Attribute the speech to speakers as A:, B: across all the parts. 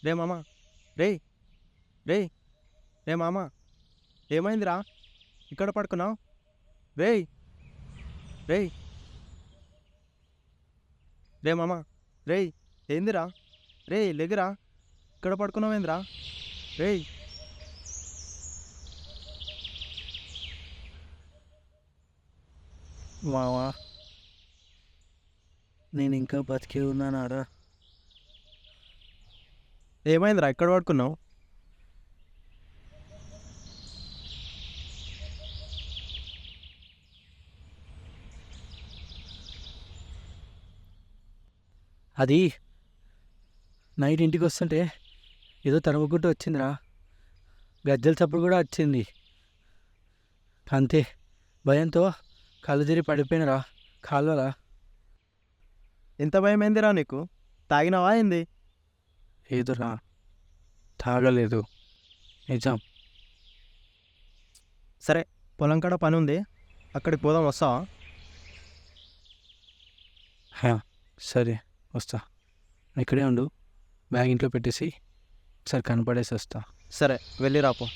A: రే మామ, రే రే రే మామ, ఏమైందిరా? ఇక్కడ పడుకున్నావు? రే రే రే మామ, రే ఏందిరా? రే లెగిరా, ఇక్కడ పడుకున్నావేందిరా? రే
B: మావా, నేను ఇంకా బతికే ఉన్నానారా?
A: ఏమైందిరా, ఇక్కడ పడుకున్నావు?
B: అది నైట్ ఇంటికి వస్తుంటే ఏదో తరుముకుంటూ వచ్చిందిరా. గజ్జల చప్పుడు కూడా వచ్చింది. అంతే, భయంతో కళ్ళు తిరిగి పడిపోయినరా కాలువలా.
A: ఎంత భయం ఏందిరా నీకు? తాగినావా ఏంది?
B: ఏదురా, తాగలేదు, నిజం.
A: సరే, పొలం కాడ పని ఉంది, అక్కడికి పోదాం, వస్తావా?
B: సరే వస్తా. ఇక్కడే ఉండు, బ్యాగ్ ఇంట్లో పెట్టేసి ఒకసారి కనపడేసి వస్తా.
A: సరే, వెళ్ళి రాపో.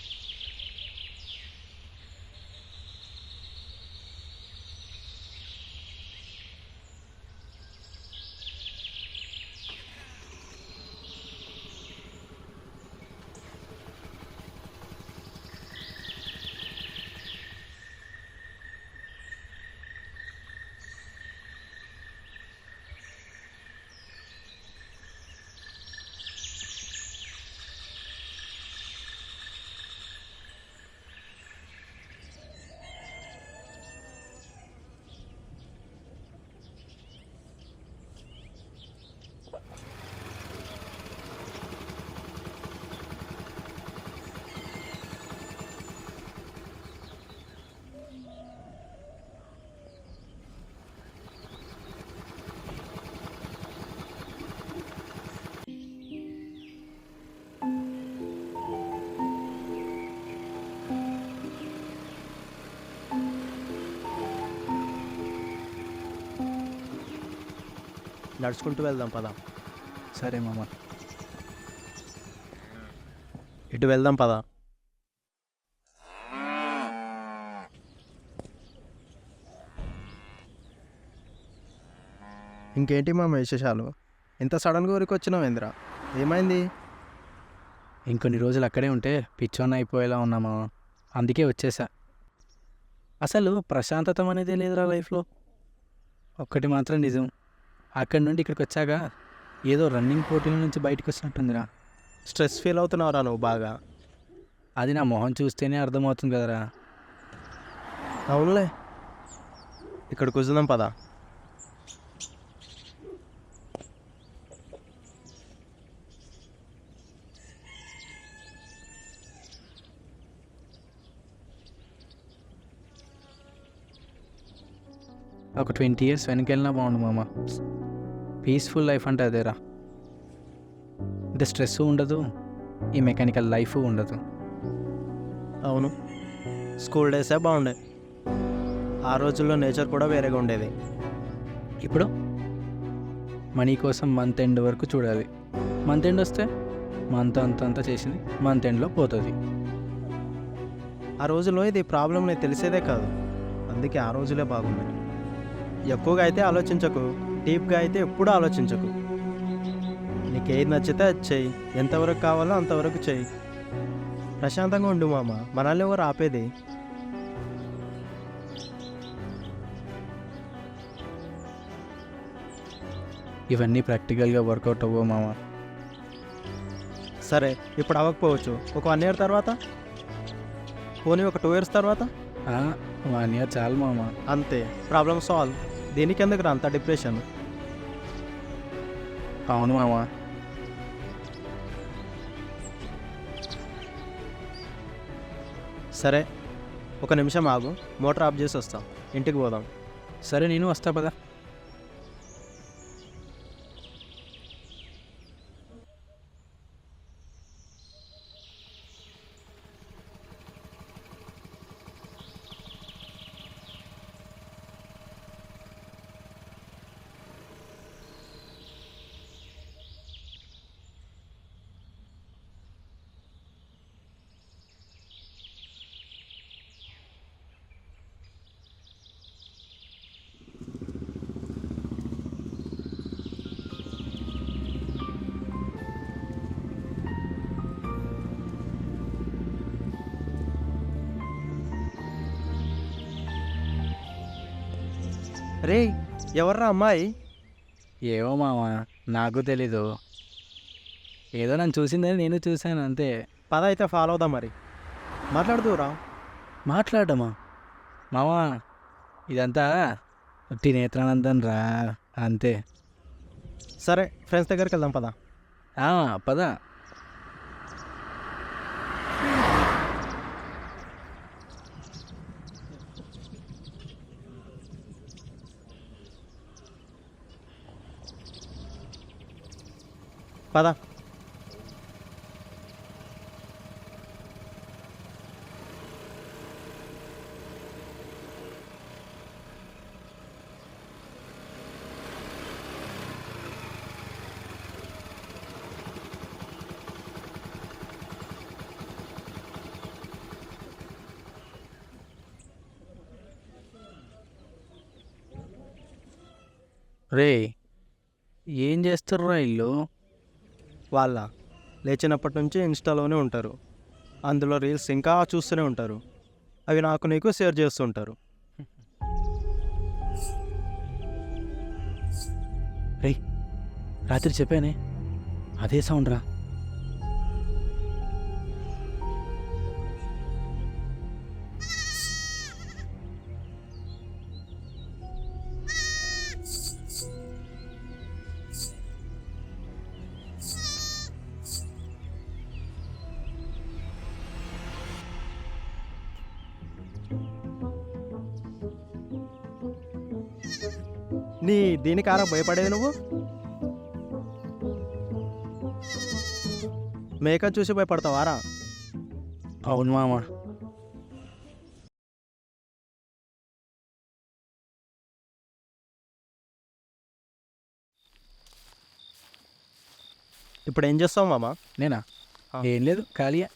A: నడుచుకుంటూ వెళ్దాం, పద.
B: సరే మామ.
A: ఇటు వెళ్దాం, పద. ఇంకేంటి మామ విశేషాలు? ఇంత సడన్గా ఊరికి వచ్చినావు ఏందిరా? ఏమైంది?
B: ఇంకొన్ని రోజులు అక్కడే ఉంటే పిచ్చోన్న అయిపోయేలా ఉన్నామా, అందుకే వచ్చేసా. అసలు ప్రశాంతత అనేది లేదురా లైఫ్లో. ఒక్కటి మాత్రం నిజం, అక్కడి నుండి ఇక్కడికి వచ్చాక ఏదో రన్నింగ్ పోటీల నుంచి బయటకు వచ్చినట్టుందిరా.
A: స్ట్రెస్ ఫీల్ అవుతున్నావురా నువ్వు బాగా?
B: అది నా మొహం చూస్తేనే అర్థమవుతుంది కదరా.
A: అవునులే, ఇక్కడ కూర్చుందాం పదా.
B: ఒక 20 years వెనకెళ్ళినా బాగుండు మామ. పీస్ఫుల్ లైఫ్ అంటే అదేరా. ఇంత స్ట్రెస్ ఉండదు, ఈ మెకానికల్ లైఫ్ ఉండదు.
A: అవును, స్కూల్ డేసే బాగుండే. ఆ రోజుల్లో నేచర్ కూడా వేరేగా ఉండేది.
B: ఇప్పుడు మనీ కోసం మంత్ ఎండ్ వరకు చూడాలి. మంత్ ఎండ్ వస్తే మంత్ అంతా చేసింది మంత్ ఎండ్లో పోతుంది.
A: ఆ రోజుల్లో ఇది ప్రాబ్లం నీకు తెలిసేదే కాదు. అందుకే ఆ రోజులే బాగున్నాయి. ఎక్కువగా అయితే ఆలోచించకు, డీప్గా అయితే ఎప్పుడూ ఆలోచించకు. నీకు ఏది నచ్చితే అది చెయ్యి, ఎంతవరకు కావాలో అంతవరకు చెయ్యి. ప్రశాంతంగా ఉండు మామ, మనల్ని ఎవరు ఆపేది?
B: ఇవన్నీ ప్రాక్టికల్గా వర్కౌట్ అవ్వవు మామ.
A: సరే, ఇప్పుడు అవ్వకపోవచ్చు, ఒక 1 year తర్వాత, పోనీ ఒక 2 years తర్వాత,
B: 1 year చాలు మామ.
A: అంతే, ప్రాబ్లమ్ సాల్వ్. దీనికి ఎందుకు అంత డిప్రెషన్?
B: అవును మామ.
A: సరే, ఒక నిమిషం ఆగు, మోటార్ ఆఫ్ చేసి వస్తాం, ఇంటికి పోదాం.
B: సరే, నేను వస్తా పదా.
A: రే, ఎవర్రా అమ్మాయి?
B: ఏవో మామ, నాకు తెలీదు. ఏదో నన్ను చూసిందని నేను చూశాను అంతే.
A: పద అయితే ఫాలో అవుదాం మరి. మాట్లాడుతూరా.
B: మాట్లాడమా మామ? ఇదంతా ఒట్టి నేత్రానందన్ రా, అంతే.
A: సరే, ఫ్రెండ్స్ దగ్గరికి వెళ్దాం పద.
B: పద.
A: పద.
B: రే, ఏం చేస్తుర్రా ఇల్లు?
A: వాళ్ళ లేచినప్పటి నుంచి ఇన్స్టాలోనే ఉంటారు. అందులో రీల్స్ ఇంకా చూస్తూనే ఉంటారు. అవి నాకు నీకు షేర్ చేస్తుంటారు.
B: రే, రాత్రి చెప్పానే, అదే సౌండ్ రా.
A: దీనికారా భయపడేది నువ్వు? మేక చూసి భయపడతావారా?
B: అవును మామ.
A: ఇప్పుడు ఏం చేస్తావు మామ?
B: నేనా? ఏం లేదు, ఖాళీయే.